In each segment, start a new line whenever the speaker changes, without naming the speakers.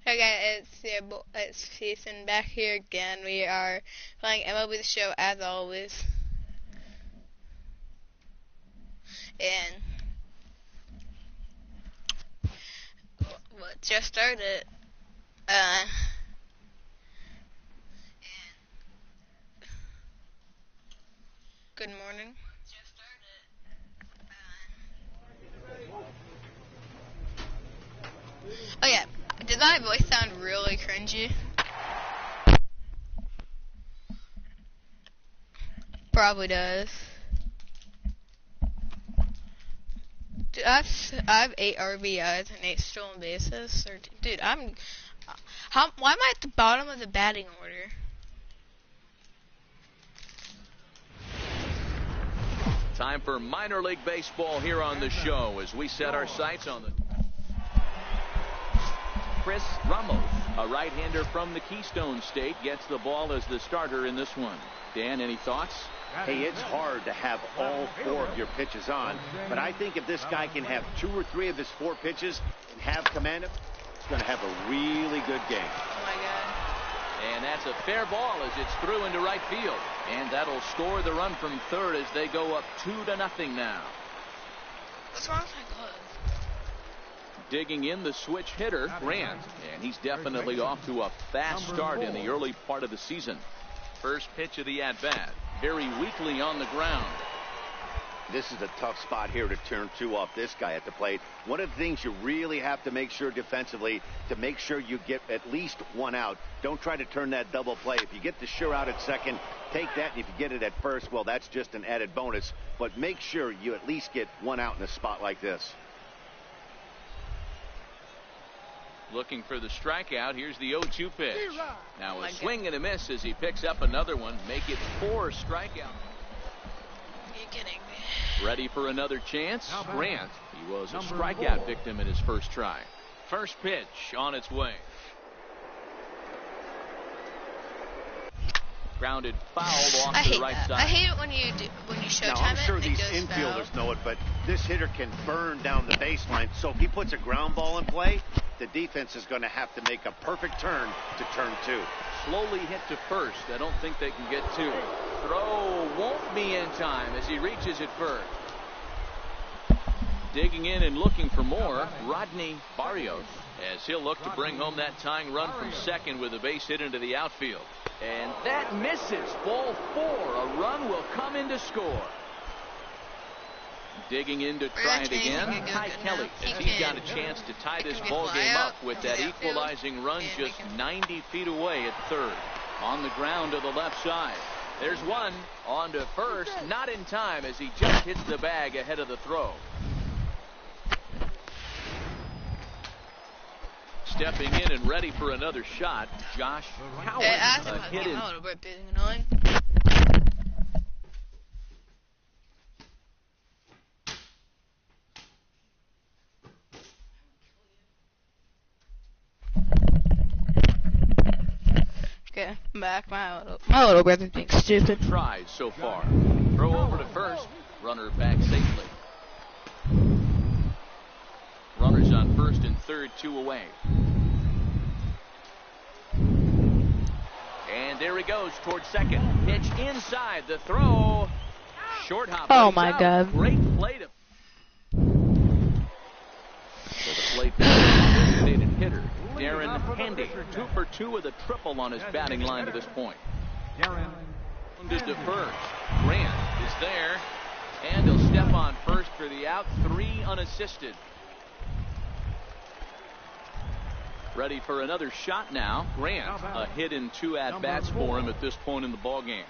Okay, it's Jason back here again. We are playing MLB The Show as always, and what just started. Good morning. Oh yeah, did my voice sound really cringy? Probably does. Dude, I have 8 RBIs and 8 stolen bases. Dude, why am I at the bottom of the batting order?
Time for minor league baseball here on the show as we set our sights on the Chris Ramos, a right-hander from the Keystone State, gets the ball as the starter in this one. Dan, any thoughts?
Hey, it's hard to have all 4 of your pitches on, but I think if this guy can have 2 or 3 of his 4 pitches and have command of, he's going to have a really good game.
Oh my God.
And that's a fair ball as it's through into right field. And that'll score the run from third as they go up 2-0 now.
What's wrong with my glove?
Digging in the switch hitter, Grant, and he's definitely off to a fast start in the early part of the season. First pitch of the at-bat, very weakly on the ground.
This is a tough spot here to turn 2 off this guy at the plate. One of the things you really have to make sure defensively, to make sure you get at least 1 out. Don't try to turn that double play. If you get the sure out at second, take that. And if you get it at first, well, that's just an added bonus. But make sure you at least get 1 out in a spot like this.
Looking for the strikeout. Here's the 0-2 pitch. Now a swing and a miss as he picks up another one. Make it 4 strikeouts.
Are you kidding me?
Ready for another chance? Grant. He was a strikeout victim in his first try. First pitch on its way. Grounded foul off to the right side.
I hate it when you show
now,
time
I'm sure
it,
these
it goes
infielders
foul.
know it, but this hitter can burn down the baseline. So if he puts a ground ball in play, the defense is going to have to make a perfect turn to turn 2.
Slowly hit to first. I don't think they can get 2. Throw won't be in time as he reaches it first. Digging in and looking for more, Rodney Barrios, as he'll look to bring home that tying run from second with a base hit into the outfield. And that misses. Ball 4. A run will come in to score. Digging in to try it again, Ty Kelly, as he's got a chance to tie this ball game up with that equalizing run just 90 feet away at third. On the ground to the left side. There's one on to first, not in time as he just hits the bag ahead of the throw. Stepping in and ready for another shot, Josh Howard. A hit in.
Annoying. Okay, I'm back. My little brother's being stupid.
Tries so far. Throw over to first. Runner back safely. Runners on first and third, 2 away. And there he goes towards second. Pitch inside. The throw. Short hop.
Oh my God.
Great play to. For the plate, designated hitter Darren Handy, 2 for 2 with a triple on his batting line to this point. Wounded to first. Grant is there, and he'll step on first for the out. 3 unassisted. Ready for another shot now. Grant, a hit in 2 at-bats for him at this point in the ball game.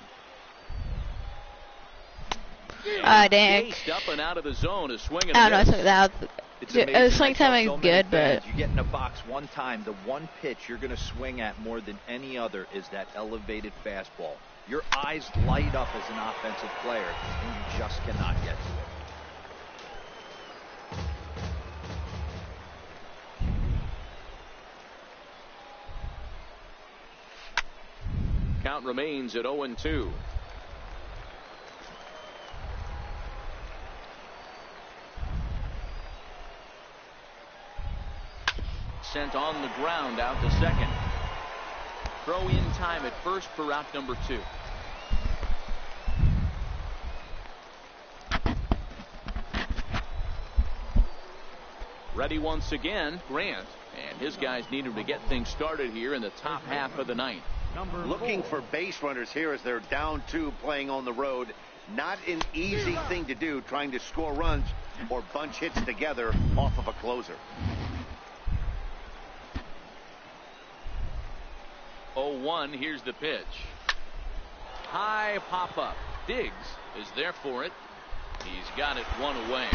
Dang.
Up and out of the zone, a swing and
I don't know.
It's
The swing time is good, but
you get in a box one time, the one pitch you're going to swing at more than any other is that elevated fastball. Your eyes light up as an offensive player, and you just cannot get to it.
Count remains at 0-2. Sent Grant on the ground out to second. Throw in time at first for out number 2. Ready once again, Grant, and his guys need him to get things started here in the top half of the ninth.
Looking for base runners here as they're down 2 playing on the road. Not an easy thing to do, trying to score runs or bunch hits together off of a closer.
0-1, here's the pitch. High pop up. Diggs is there for it. He's got it 1 away.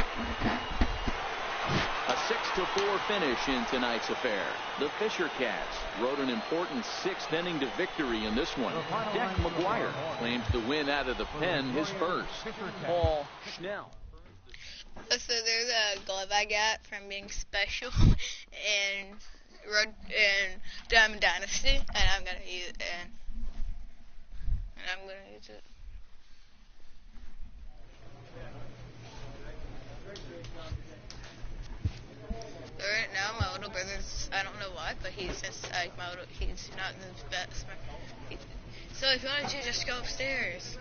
A 6-4 finish in tonight's affair. The Fisher Cats rode an important 6th inning to victory in this one. Deck McGuire claims the win out of the pen, his first. Paul Schnell.
So there's a glove I got from being special in Diamond Dynasty, and I'm gonna use it. And I'm gonna use it. Right now, my older brother's, I don't know why, but he's just like he's not in the best. So if you want to just go upstairs.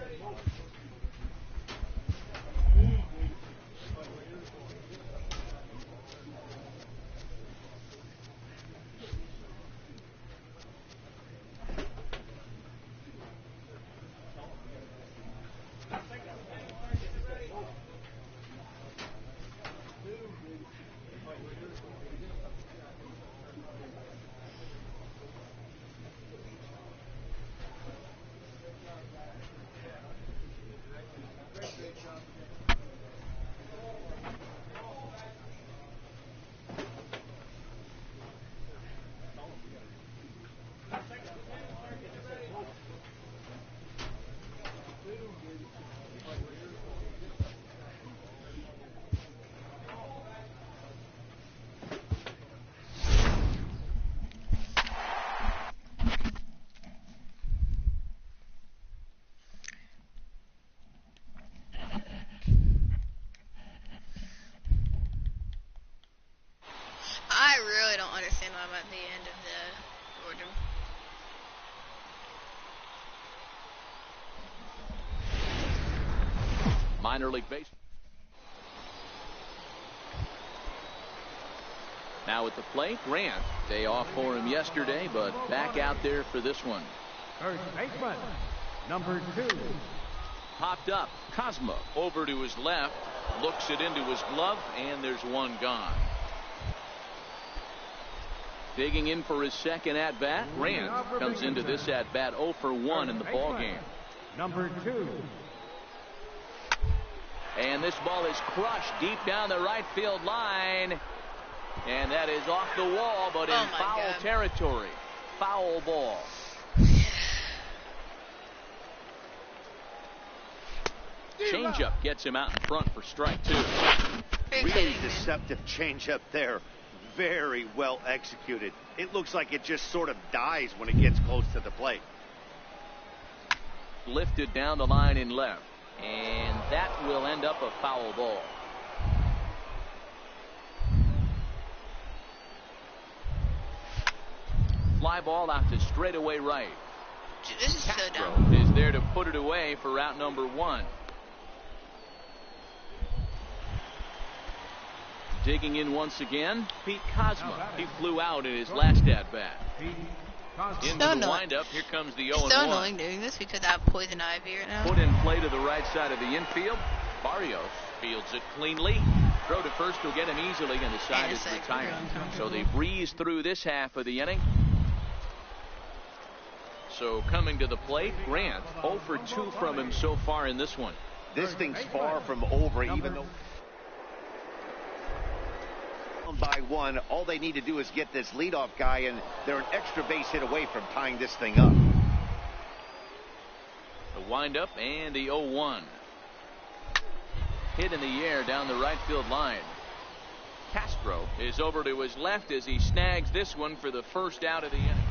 I really don't understand why I'm at the end of the order.
Minor league baseball. Now at the plate, Grant. Day off for him yesterday, but back out there for this one.
First baseman, number 2.
Popped up. Cosmo over to his left. Looks it into his glove, and there's one gone. Digging in for his second at-bat. Grant comes into this at-bat 0 for 1 in the ballgame.
Number 2.
And this ball is crushed deep down the right field line. And that is off the wall, but in foul territory. Foul ball. Changeup gets him out in front for strike 2.
Really deceptive changeup there. Very well executed. It looks like it just sort of dies when it gets close to the plate.
Lifted down the line in left. And that will end up a foul ball. Fly ball out to straightaway right.
This is
Castro
so dumb.
is there to put it away for out number 1. Digging in once again, Pete Cosmo. He flew out in his last at-bat. Into the windup, here comes the 0-1.
It's so annoying doing this because I have poison ivy right now.
Put in play to the right side of the infield. Barrios fields it cleanly. Throw to first will get him easily, and the side is retired. So they breeze through this half of the inning. So coming to the plate, Grant 0 for 2 from him so far in this one.
This thing's far from over, even though by 1. All they need to do is get this leadoff guy, and they're an extra base hit away from tying this thing up.
The windup and the 0-1. Hit in the air down the right field line. Castro is over to his left as he snags this one for the first out of the inning.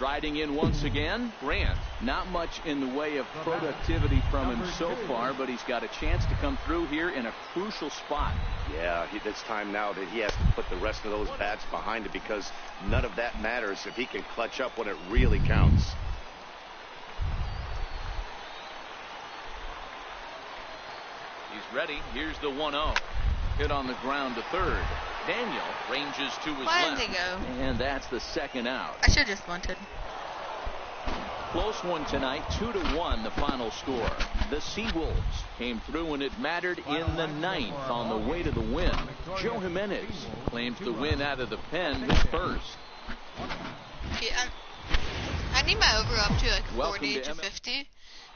Striding in once again, Grant. Not much in the way of productivity from him so far, but he's got a chance to come through here in a crucial spot.
Yeah, it's time now that he has to put the rest of those bats behind it, because none of that matters if he can clutch up when it really counts.
He's ready. Here's the 1-0. Hit on the ground to third. Daniel ranges to his
Why
left.
didn't they go?
And that's the second out.
I should have just bunted.
Close one tonight, 2-1 the final score. The Seawolves came through when it mattered in the ninth on the way to the win. Joe Jimenez claims the win out of the pen first.
Yeah, I need my over up to like
Welcome
40
to
to 50,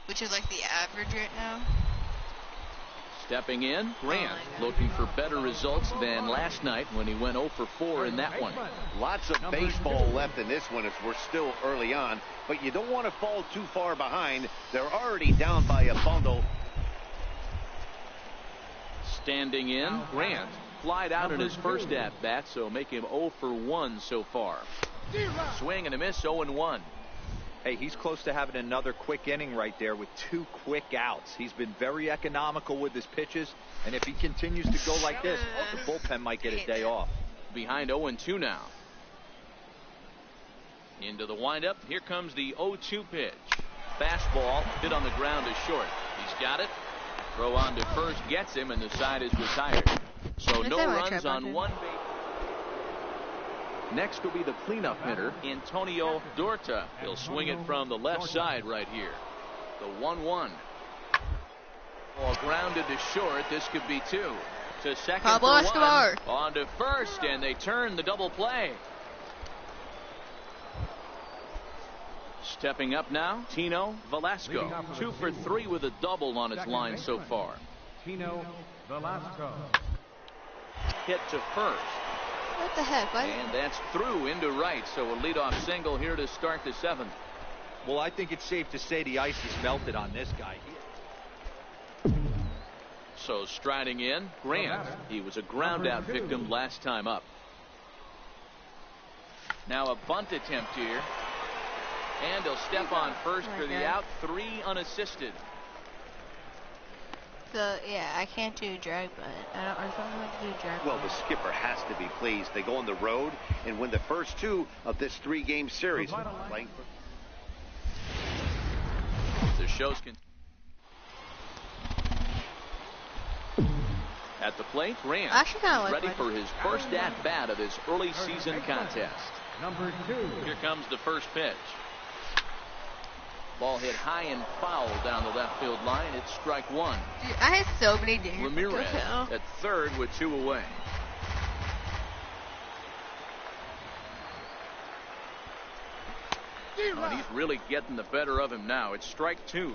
which is like the average right now.
Stepping in, Grant looking for better results than last night when he went 0 for 4 in that one.
Lots of baseball left in this one as we're still early on, but you don't want to fall too far behind. They're already down by a bundle.
Standing in, Grant flied out in his first at-bat, so make him 0 for 1 so far. Swing and a miss, 0-1.
Hey, he's close to having another quick inning right there with 2 quick outs. He's been very economical with his pitches, and if he continues to go like this, the bullpen might get a day off.
Behind 0-2 now. Into the windup. Here comes the 0-2 pitch. Fastball hit on the ground to short. He's got it. Throw on to first gets him, and the side is retired. So no runs on one base. Next will be the cleanup hitter, Antonio Dorta. He'll swing it from the left side right here. The 1-1. Ball grounded to short. This could be 2. To second
Pablo
for
Escobar.
1. On to first, and they turn the double play. Stepping up now, Tino Velasco. 2 for 3 with a double on his line so far.
Tino Velasco.
Hit to first.
What the heck? What?
And that's through into right, so a leadoff single here to start the 7th.
Well, I think it's safe to say the ice is melted on this guy.
So striding in, Grant. He was a ground out victim last time up. Now a bunt attempt here. And he'll step on first for the out. 3 unassisted.
So, yeah, I can't do drag bunt. I don't want to do drag bunt.
Well, the skipper has to be pleased. They go on the road and win the first 2 of this 3-game series.
The show's at the plate, Grant ready for his first at-bat of this early season contest.
Number 2.
Here comes the first pitch. Ball hit high and foul down the left field line. It's strike 1.
Dude, I had so many dingers.
Ramirez at third with 2 away. Oh, he's really getting the better of him now. It's strike 2.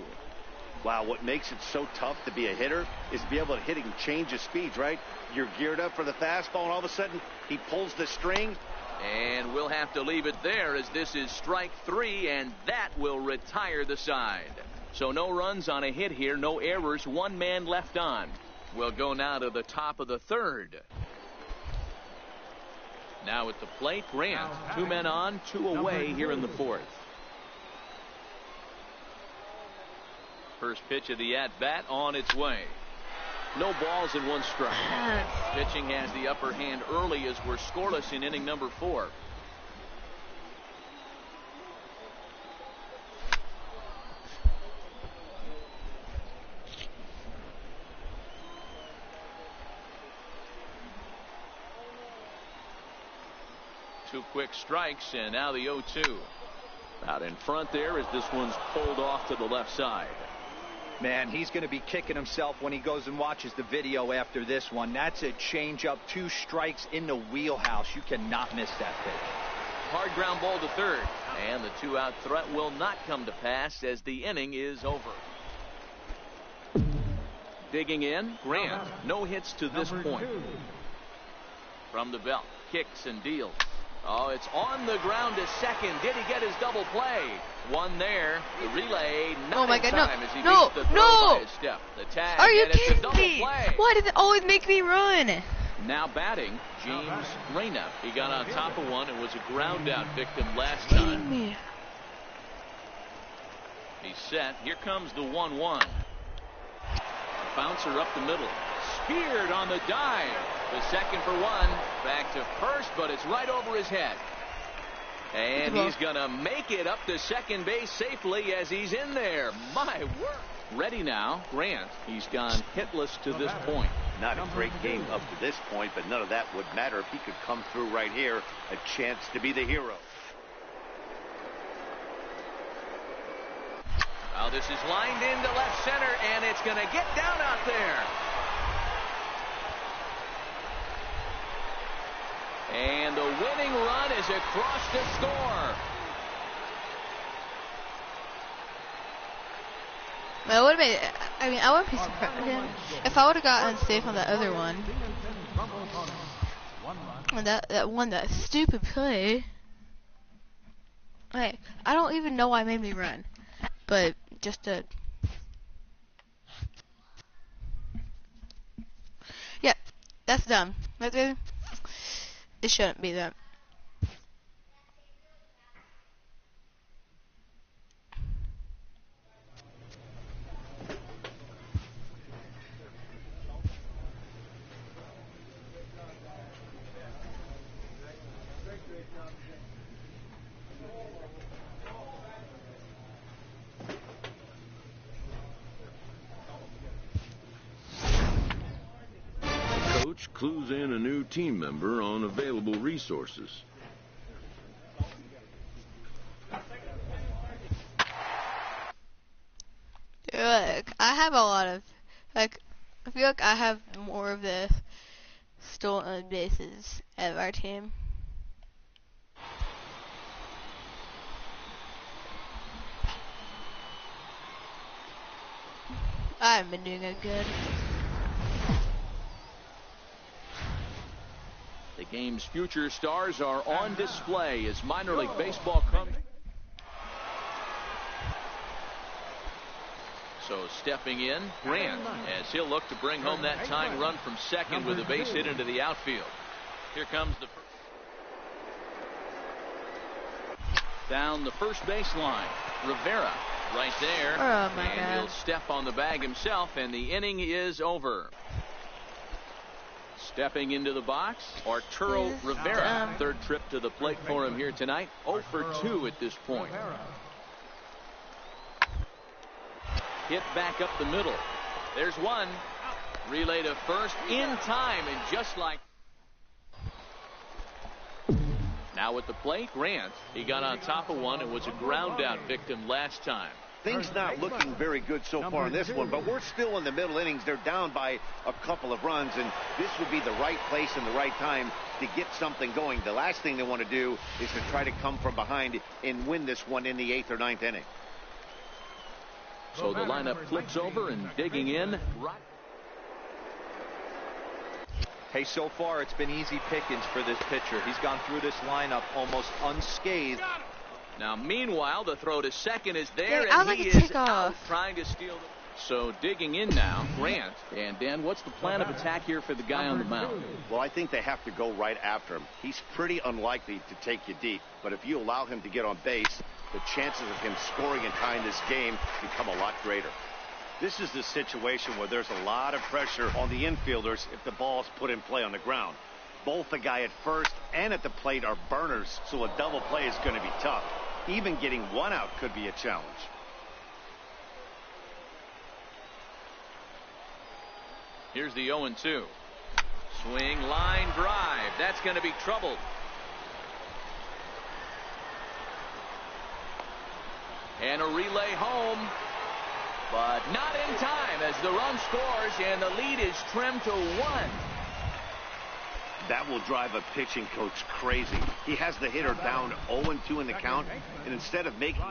Wow, what makes it so tough to be a hitter is to be able to hit and change the speeds, right? You're geared up for the fastball, and all of a sudden, he pulls the string.
And we'll have to leave it there as this is strike 3, and that will retire the side. So no runs on a hit here, no errors, 1 man left on. We'll go now to the top of the 3rd. Now at the plate, Grant. 2 men on, 2 away here in the 4th. First pitch of the at-bat on its way. No balls and 1 strike. Pitching has the upper hand early as we're scoreless in inning number 4. Two quick strikes, and now the 0-2. Out in front there as this one's pulled off to the left side.
Man, he's going to be kicking himself when he goes and watches the video after this one. That's a changeup, 2 strikes in the wheelhouse. You cannot miss that pitch.
Hard ground ball to third, and the 2-out threat will not come to pass as the inning is over. Digging in, Grant. No hits to this point. From the belt, kicks and deals. Oh, it's on the ground to second. Did he get his double play? 1 there. The relay not in time as he beats the throw by a step. The tag.
Are you
and it's a
kidding
double
me?
play.
Why does it always make me run?
Now batting, James Reyna. He got on top of one and was a ground out victim last time. He's set. Here comes the 1-1. Bouncer up the middle. Speared on the dive. The second for one. Back to first, but it's right over his head. And he's going to make it up to second base safely as he's in there. My word. Ready now, Grant. He's gone hitless to this point.
Not a great game up to this point, but none of that would matter if he could come through right here. A chance to be the hero.
Well, this is lined into left center, and it's going to get down out there. And the winning run is across to score.
I would have been, I wouldn't be surprised if I would have gotten safe on that other one. And that stupid play. Hey, I don't even know why it made me run, but just did. Yeah, that's dumb. It shouldn't be that.
Coach clues in a new team member on available resources.
Look, I have a lot of, I feel like I have more of the stolen bases of our team. I haven't been doing it good.
The game's future stars are on display as minor league baseball comes. So stepping in, Grant, as he'll look to bring home that tying run from second with a base hit into the outfield. Here comes the down the first baseline. Rivera right there.
Oh my
and
God.
he'll step on the bag himself, and the inning is over. Stepping into the box, Arturo Rivera. Third trip to the plate for him here tonight. 0 for 2 at this point. Hit back up the middle. There's one. Relay to first in time, and just like. Now at the plate, Grant. He got on top of one and was a ground out victim last time.
Things not looking very good so far in this one, but we're still in the middle innings. They're down by a couple of runs, and this would be the right place and the right time to get something going. The last thing they want to do is to try to come from behind and win this one in the 8th or 9th inning.
So the lineup flips over and digging in.
Hey, so far it's been easy pickings for this pitcher. He's gone through this lineup almost unscathed.
Now, meanwhile, the throw to second is there,
Yeah,
and he is out trying to steal the. So digging in now, Grant. And Dan, what's the plan of attack here for the guy on the mound?
Well, I think they have to go right after him. He's pretty unlikely to take you deep, but if you allow him to get on base, the chances of him scoring and tying this game become a lot greater. This is the situation where there's a lot of pressure on the infielders if the ball's put in play on the ground. Both the guy at first and at the plate are burners, so a double play is going to be tough. Even getting one out could be a challenge.
Here's the 0-2. Swing, line, drive. That's going to be troubled. And a relay home, but not in time as the run scores and the lead is trimmed to 1.
That will drive a pitching coach crazy. He has the hitter down 0-2 in the count, and instead of making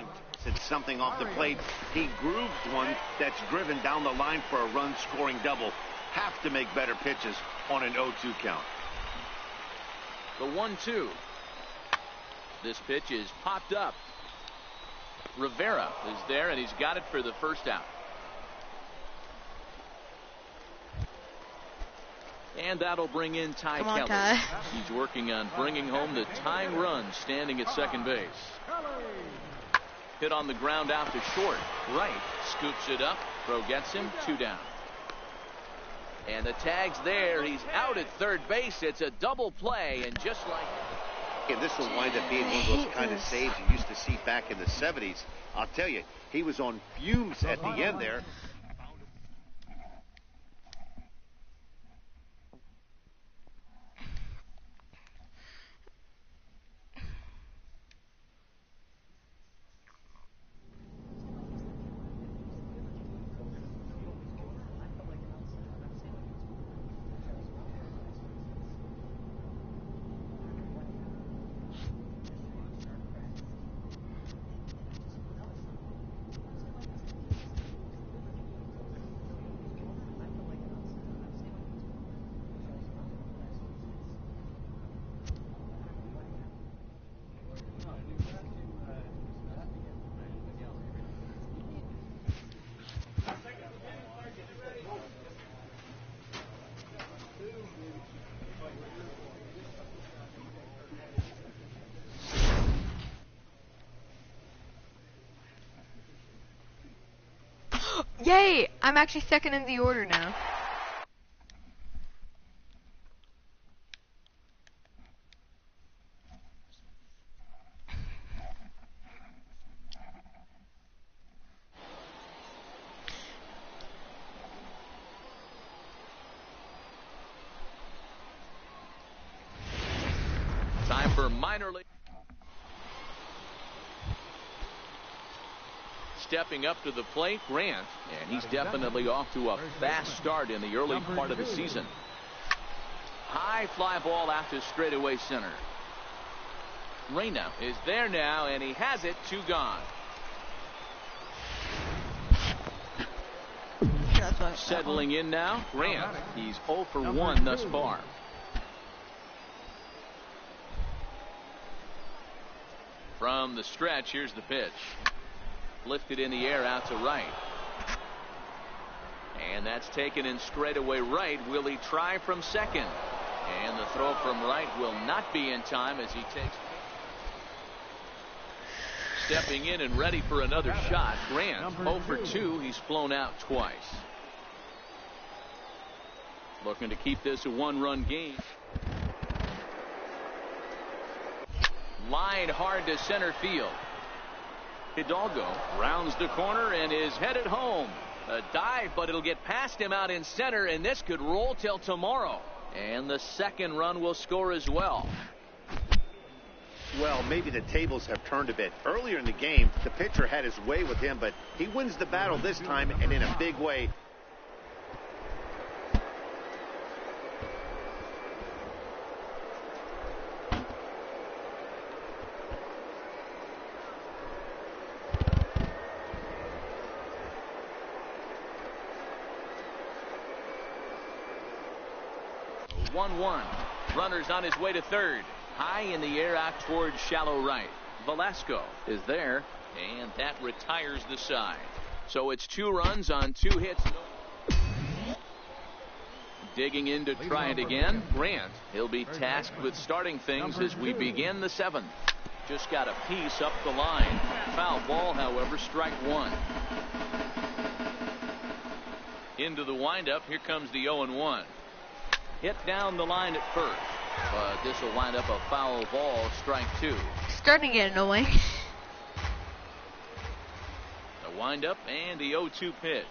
it something off the plate, he grooves one that's driven down the line for a run-scoring double. Have to make better pitches on an 0-2 count.
The 1-2. This pitch is popped up. Rivera is there, and he's got it for the first out. And that'll bring in Ty Kelly.
Ty.
He's working on bringing home the tying run, standing at second base. Hit on the ground out to short. Wright scoops it up. Throw gets him. 2 down. And the tag's there. He's out at third base. It's a double play, and just like...
And this will wind up being one of those kind of saves you used to see back in the 70s. I'll tell you, he was on fumes at the end there.
Yay! I'm actually second in the order now.
Time for minor league. Stepping up to the plate, Grant, and he's definitely off to a fast start in the early part of the season. High fly ball out to straightaway center. Reyna is there now, and he has it. 2 gone. Settling in now, Grant. He's 0 for 1 thus far. From the stretch, here's the pitch. Lifted in the air out to right. And that's taken in straightaway right. Will he try from second? And the throw from right will not be in time as he takes. Stepping in and ready for another shot. Grant 0 for 2. He's flown out twice. Looking to keep this a 1-run game. Line hard to center field. Hidalgo rounds the corner and is headed home. A dive, but it'll get past him out in center, and this could roll till tomorrow. And the second run will score as well.
Well, maybe the tables have turned a bit. Earlier in the game, the pitcher had his way with him, but he wins the battle this time, and in a big way.
Runners on his way to third. High in the air out towards shallow right. Velasco is there, and that retires the side. So it's 2 runs on 2 hits. Digging in to try it again. Grant. He'll be tasked with starting things as we begin the 7th. Just got a piece up the line. Foul ball, however, strike 1. Into the windup. Here comes the 0-1. Hit down the line at first, but this will wind up a foul ball, strike 2.
Starting to get annoying.
The windup and the 0-2 pitch.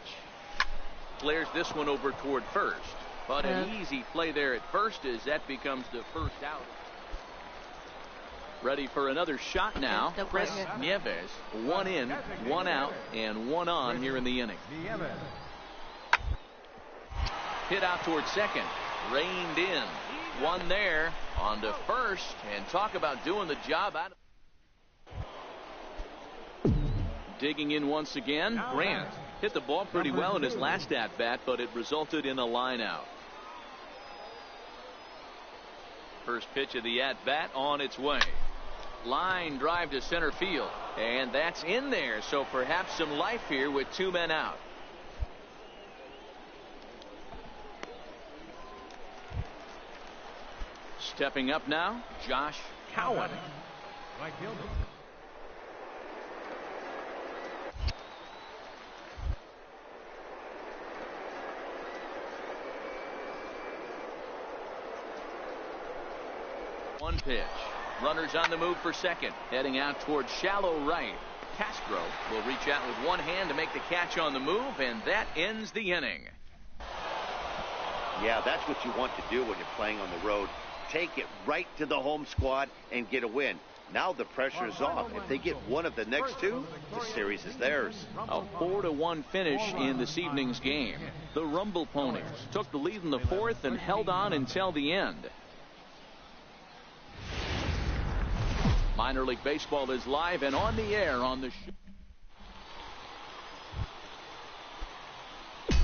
Flares this one over toward first, but an easy play there at first as that becomes the first out. Ready for another shot now. Chris Nieves, 1 in, 1 out, and 1 on here in the inning. Hit out toward second. Reined in. 1 there. On to first. And talk about doing the job out of. Digging in once again. Grant hit the ball pretty well in his last at bat, but it resulted in a line out. First pitch of the at bat on its way. Line drive to center field. And that's in there. So perhaps some life here with 2 men out. Stepping up now, Josh Cowan. 1 pitch. Runners on the move for second. Heading out towards shallow right. Castro will reach out with one hand to make the catch on the move, and that ends the inning.
Yeah, that's what you want to do when you're playing on the road. Take it right to the home squad and get a win. Now the pressure is off. If they get one of the next two, the series is theirs.
A 4-1 finish in this evening's game. The Rumble Ponies took the lead in the 4th and held on until the end. Minor League Baseball is live and on the air on the show.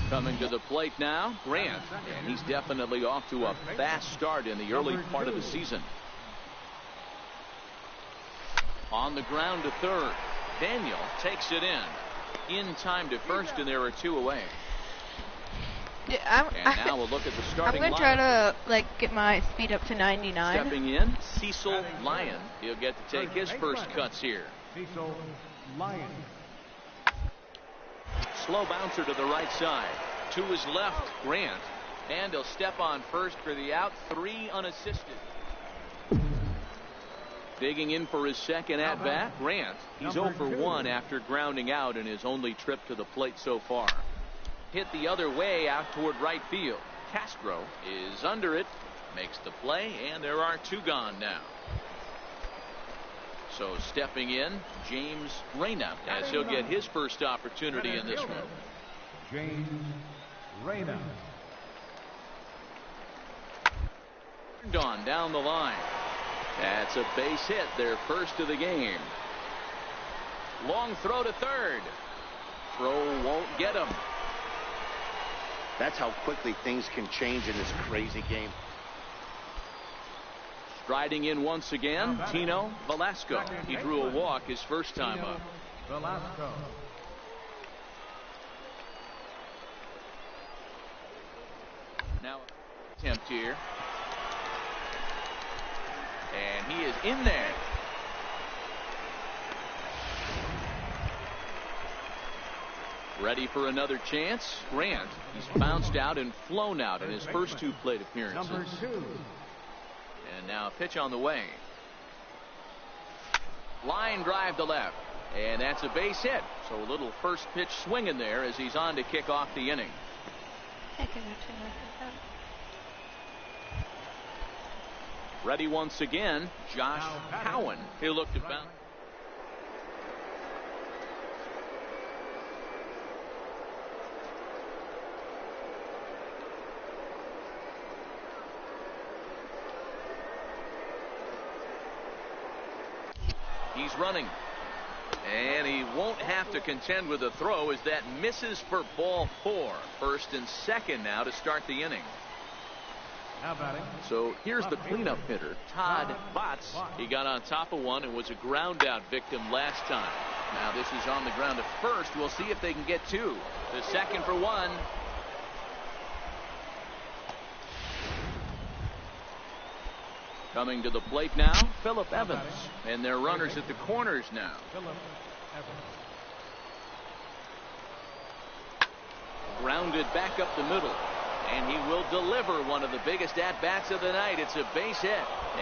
Coming to the plate now, Grant, and he's definitely off to a fast start in the early part of the season. On the ground to third. Daniel takes it in time to first, and there are 2 away.
Yeah,
and now we'll look at the starting
I'm going to try to get my speed up to 99.
Stepping in, Cecil Lyon. He'll get to take his first cuts here.
Cecil Lyon.
Slow bouncer to the right side. To his left, Grant. And he'll step on first for the out. 3 unassisted. Digging in for his second at-bat, Grant. He's 0 for 1 after grounding out in his only trip to the plate so far. Hit the other way out toward right field. Castro is under it, makes the play, and there are 2 gone now. So stepping in, James Reyna, as he'll get his first opportunity in this one.
James Reyna.
On down the line. That's a base hit, their first of the game. Long throw to third. Throw won't get him.
That's how quickly things can change in this crazy game.
Striding in once again, Tino Velasco. He drew a walk his first time up.
Velasco.
Now attempt here. And he is in there. Ready for another chance. Grant, he's bounced out and flown out in his first 2 plate appearances.
Number 2.
And now a pitch on the way. Line drive to left. And that's a base hit. So a little first pitch swing in there as he's on to kick off the inning. Ready once again, Josh Cowan. He'll look to bounce. He's running. And he won't have to contend with a throw as that misses for ball 4. First and second now to start the inning. So here's the cleanup hitter, Todd Botts. He got on top of one and was a ground out victim last time. Now this is on the ground at first. We'll see if they can get 2. The second for 1. Coming to the plate now, Phillip Evans. And their runners at the corners now. Grounded back up the middle. And he will deliver one of the biggest at-bats of the night. It's a base hit.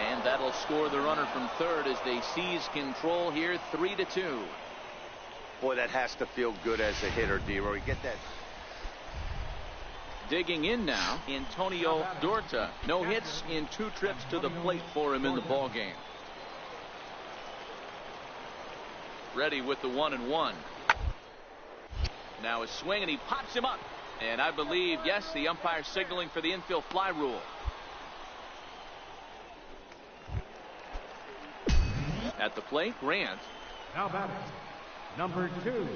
And that'll score the runner from third as they seize control here, 3-2.
Boy, that has to feel good as a hitter, D-Roy. You get that.
Digging in now, Antonio Dorta. No hits in 2 trips to the plate for him in the ballgame. Ready with the 1-1. Now a swing, and he pops him up. And I believe, yes, the umpire signaling for the infield fly rule. At the plate, Grant.
Now batting, number 2.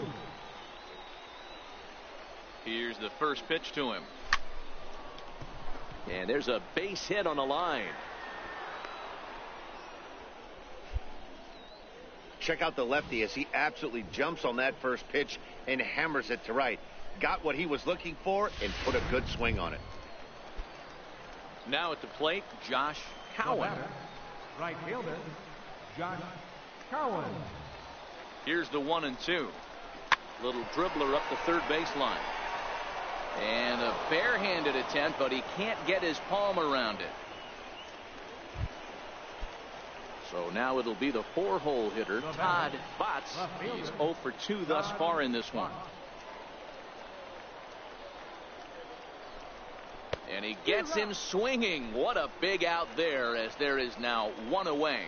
Here's the first pitch to him. And there's a base hit on the line.
Check out the lefty as he absolutely jumps on that first pitch and hammers it to right. Got what he was looking for and put a good swing on it.
Now at the plate, Josh Cowan.
Right fielder, Josh Cowan.
Here's the 1-2. Little dribbler up the third baseline. And a barehanded attempt, but he can't get his palm around it. So now it'll be the 4-hole hitter, Todd Botts. He's 0 for 2 thus far in this one. And he gets him swinging. What a big out there, as there is now 1 away.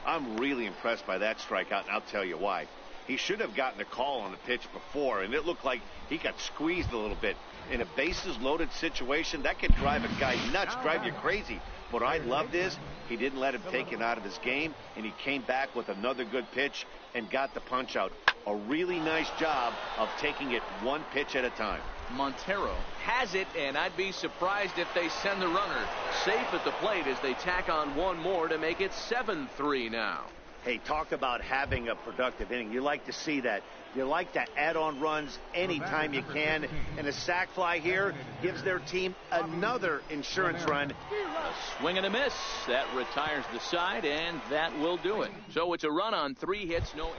I'm really impressed by that strikeout, and I'll tell you why. He should have gotten a call on the pitch before, and it looked like he got squeezed a little bit. In a bases-loaded situation, that could drive a guy nuts, drive you crazy. What I loved is he didn't let him take it out of his game, and he came back with another good pitch and got the punch out. A really nice job of taking it 1 pitch at a time.
Montero has it, and I'd be surprised if they send the runner safe at the plate as they tack on 1 more to make it 7-3 now.
Hey, talk about having a productive inning. You like to see that. You like to add on runs anytime you can. And a sac fly here gives their team another insurance run.
A swing and a miss. That retires the side, and that will do it. So it's a run on 3 hits, no errors.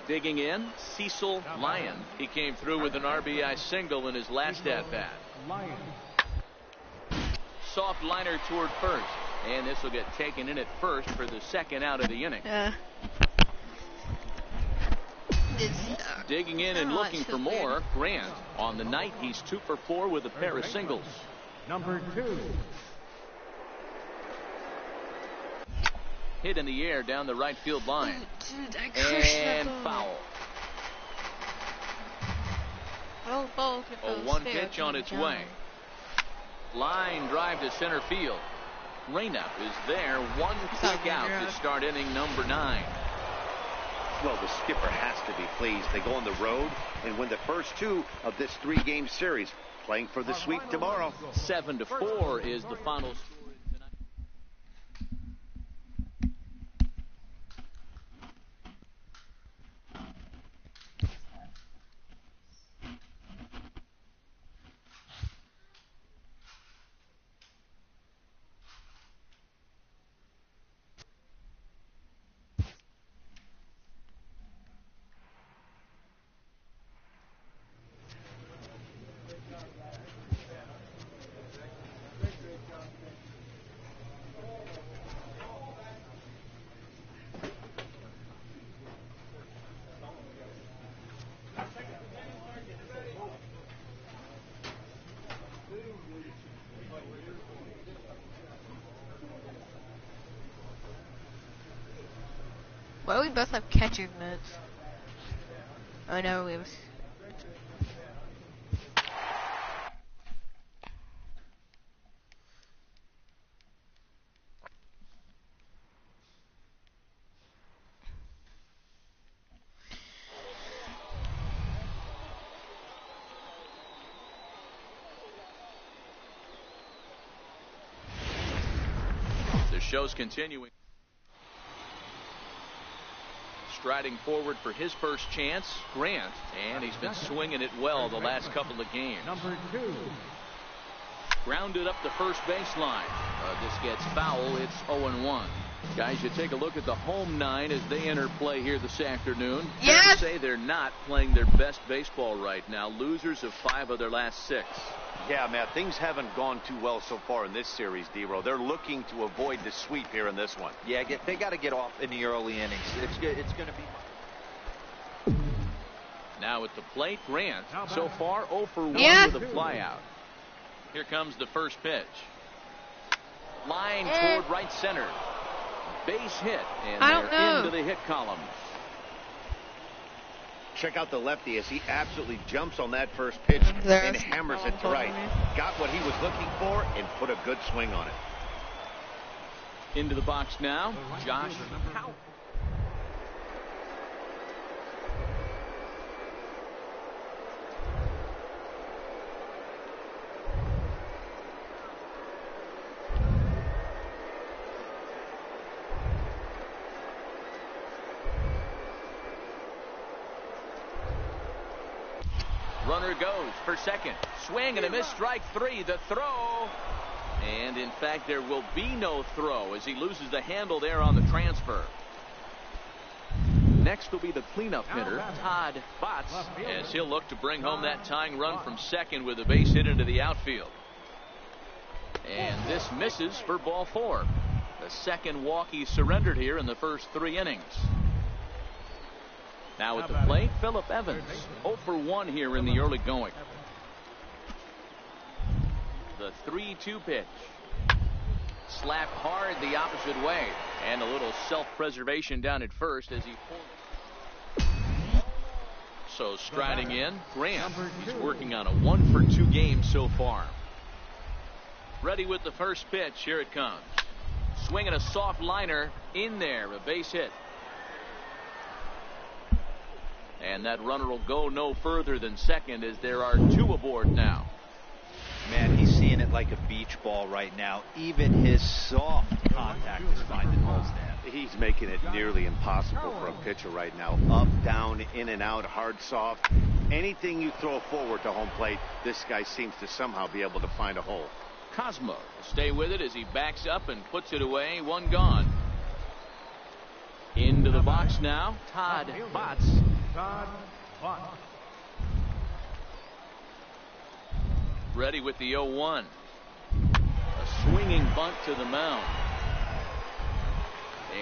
Digging in, Cecil Lyon. He came through with an RBI single in his last at-bat. Soft liner toward first. And this will get taken in at first for the 2nd out of the inning. Digging in and looking for more, Grant. On the night, he's 2 for 4 with a pair of singles.
Number 2.
Hit in the air down the right field line. And foul. A 1 pitch on its way. Line drive to center field. Reyna is there. 1 quick out to start inning number 9.
Well, the skipper has to be pleased. They go on the road and win the first 2 of this 3-game series, playing for the sweep tomorrow.
7-4 is the final score tonight.
Why do we both have catcher's mitts? Oh no, we have.
The show's continuing. Striding forward for his first chance, Grant, and he's been swinging it well the last couple of games.
Number 2.
Grounded up the first baseline. This gets foul. It's 0-1. Guys, you take a look at the home 9 as they enter play here this afternoon.
Yes.
Fair to say they're not playing their best baseball right now. Losers of 5 of their last 6.
Yeah, Matt, things haven't gone too well so far in this series, D-Row. They're looking to avoid the sweep here in this one.
Yeah, they got to get off in the early innings. It's going to be.
Now at the plate, Grant, so far 0 for 1 with a flyout. Here comes the first pitch. Line toward right center. Base hit, and they're into the hit column.
Check out the lefty as he absolutely jumps on that first pitch and hammers it to right. Got what he was looking for and put a good swing on it.
Into the box now, Josh Howell. Runner goes for second. Swing and a miss, strike 3. The throw. And in fact, there will be no throw as he loses the handle there on the transfer. Next will be the cleanup hitter, Todd Botts, as he'll look to bring home that tying run from second with a base hit into the outfield. And this misses for ball 4. The The second walk he surrendered here in the first 3 innings. Now at the plate, Phillip Evans. 0 for 1 here in the early going. The 3-2 pitch. Slapped hard the opposite way. And a little self-preservation down at first as he pulled. So striding in, Grant. He's working on a 1 for 2 game so far. Ready with the first pitch. Here it comes. Swinging a soft liner in there. A base hit. And that runner will go no further than second as there are 2 aboard now.
Man, he's seeing it like a beach ball right now. Even his soft contact is finding holes there.
He's making it nearly impossible for a pitcher right now. Up, down, in and out, hard, soft. Anything you throw forward to home plate, this guy seems to somehow be able to find a hole.
Cosmo will stay with it as he backs up and puts it away. 1 gone. Into the box now, Todd Botts. Ready with the 0-1. A swinging bunt to the mound.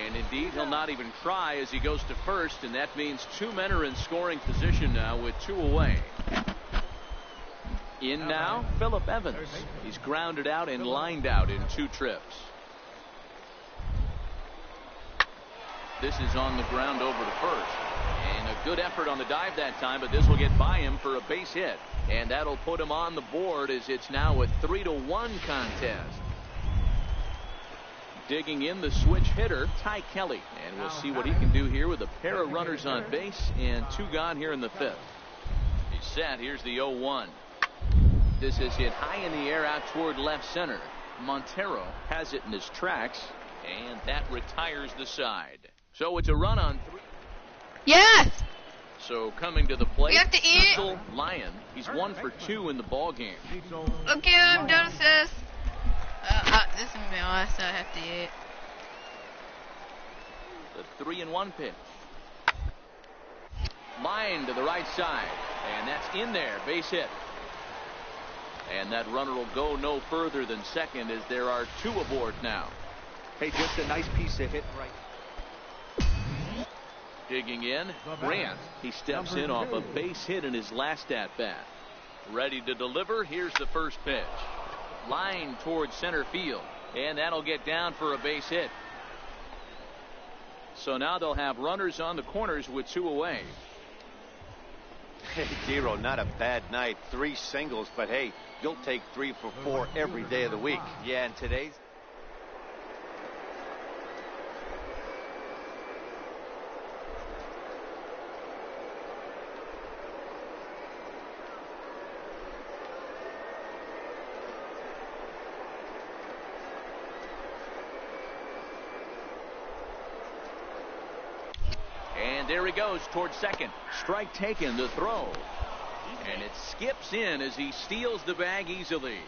And indeed, he'll not even try as he goes to first, and that means 2 men are in scoring position now with 2 away. In now, Phillip Evans. He's grounded out and lined out in 2 trips. This is on the ground over to first. And a good effort on the dive that time, but this will get by him for a base hit. And that'll put him on the board as it's now a 3-1 contest. Digging in the switch hitter, Ty Kelly. And we'll see what he can do here with a pair of runners on base and 2 gone here in the 5th. He's set. Here's the 0-1. This is hit high in the air out toward left center. Montero has it in his tracks, and that retires the side. So it's a run on 3.
Yes!
So coming to the plate,
We have to eat.
Cecil Lyon. He's 1 for 2 in the ball game.
Okay, I'm done with this. This is my last I have to eat.
The 3-1 pitch. Line to the right side, and that's in there. Base hit. And that runner will go no further than second as there are 2 aboard now.
Hey, just a nice piece of hit right.
Digging in, Grant. He steps in off a base hit in his last at-bat. Ready to deliver. Here's the first pitch. Line towards center field. And that'll get down for a base hit. So now they'll have runners on the corners with 2 away.
Hey, Dero, not a bad night. 3 singles, but hey, you'll take 3 for 4 every day of the week.
Yeah, and today's.
And there he goes towards second. Strike taken, the throw. And it skips in as he steals the bag easily.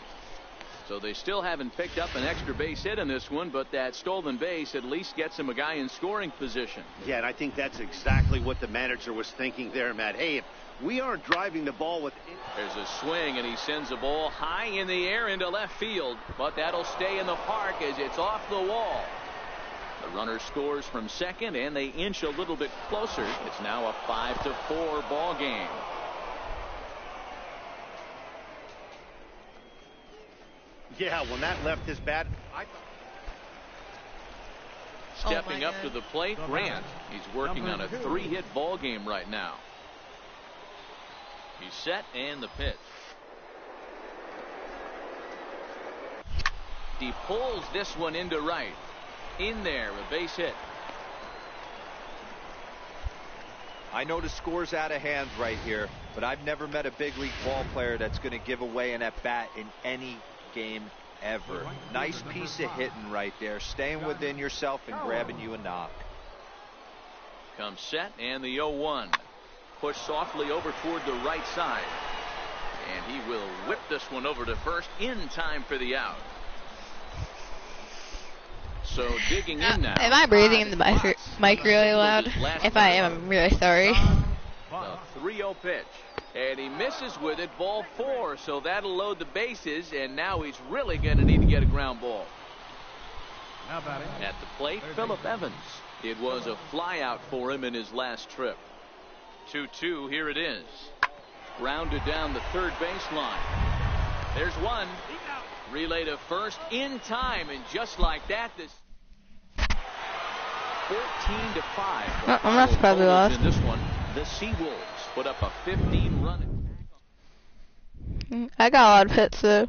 So they still haven't picked up an extra base hit in this one, but that stolen base at least gets him a guy in scoring position.
Yeah, and I think that's exactly what the manager was thinking there, Matt. Hey, if we aren't driving the ball with...
There's a swing, and he sends a ball high in the air into left field, but that'll stay in the park as it's off the wall. The runner scores from second, and they inch a little bit closer. It's now a 5-4 ball game.
Yeah, when that left his bat,
Stepping up to the plate, Grant. He's working on a 3-hit ball game right now. He's set, and the pitch. He pulls this one into right. In there, a base hit.
I know the score's out of hand right here, but I've never met a big league ball player that's going to give away an at-bat in any game ever. Nice piece of hitting right there, staying within yourself and grabbing you a knock.
Comes set, and the 0-1. Pushed softly over toward the right side. And he will whip this one over to first in time for the out. So digging in now.
Am I breathing in the mic really loud? If I am, I'm really sorry.
The 3-0 pitch. And he misses with it, ball 4. So that'll load the bases, and now he's really going to need to get a ground ball.
Now batting.
At the plate, Phillip Evans. It was a flyout for him in his last trip. 2-2, here it is. Grounded down the third baseline. There's one. Relay to first in time, and just like that, this 14-5.
I'm not surprised we lost.
In this one, the Seawolves put up a 15-run.
I got a lot of hits though.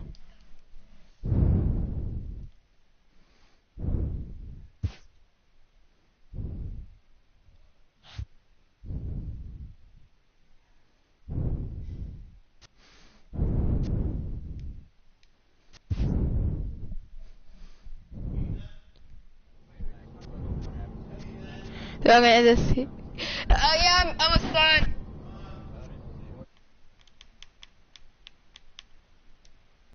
So I'm gonna end this.
Yeah, I'm almost done.